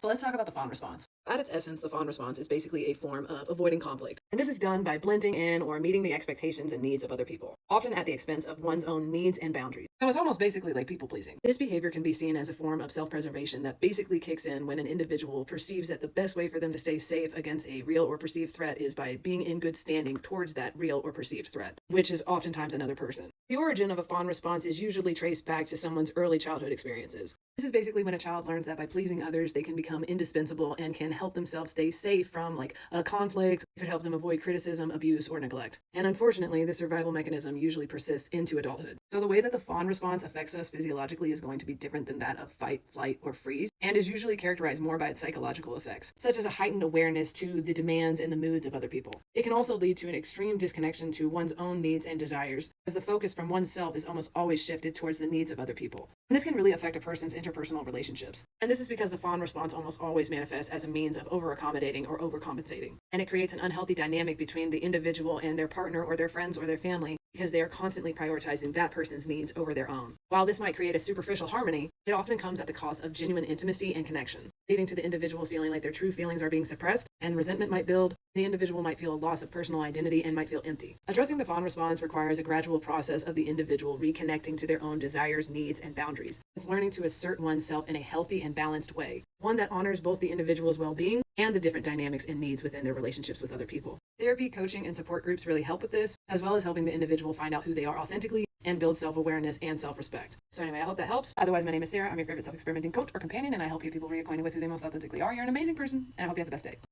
So let's talk about the fawn response. At its essence, the fawn response is basically a form of avoiding conflict. And this is done by blending in or meeting the expectations and needs of other people, often at the expense of one's own needs and boundaries. So it's almost basically like people pleasing. This behavior can be seen as a form of self-preservation that basically kicks in when an individual perceives that the best way for them to stay safe against a real or perceived threat is by being in good standing towards that real or perceived threat, which is oftentimes another person. The origin of a fawn response is usually traced back to someone's early childhood experiences. This is basically when a child learns that by pleasing others, they can become indispensable and can help themselves stay safe from a conflict. It could help them avoid criticism, abuse, or neglect. And unfortunately, the survival mechanism usually persists into adulthood. So the way that the fawn response affects us physiologically is going to be different than that of fight, flight, or freeze, and is usually characterized more by its psychological effects, such as a heightened awareness to the demands and the moods of other people. It can also lead to an extreme disconnection to one's own needs and desires, as the focus from oneself is almost always shifted towards the needs of other people. And this can really affect a person's interpersonal relationships. And this is because the fawn response almost always manifests as a means of over-accommodating or overcompensating. And it creates an unhealthy dynamic between the individual and their partner or their friends or their family, because they are constantly prioritizing that person's needs over their own. While this might create a superficial harmony, it often comes at the cost of genuine intimacy and connection, leading to the individual feeling like their true feelings are being suppressed, and resentment might build. The individual might feel a loss of personal identity and might feel empty. Addressing the fawn response requires a gradual process of the individual reconnecting to their own desires, needs, and boundaries. It's learning to assert oneself in a healthy and balanced way, one that honors both the individual's well-being and the different dynamics and needs within their relationships with other people. Therapy, coaching, and support groups really help with this, as well as helping the individual find out who they are authentically and build self-awareness and self-respect. So anyway, I hope that helps. Otherwise, my name is Sarah. I'm your favorite self-experimenting coach or companion, and I help you people reacquainted with who they most authentically are. You're an amazing person, and I hope you have the best day.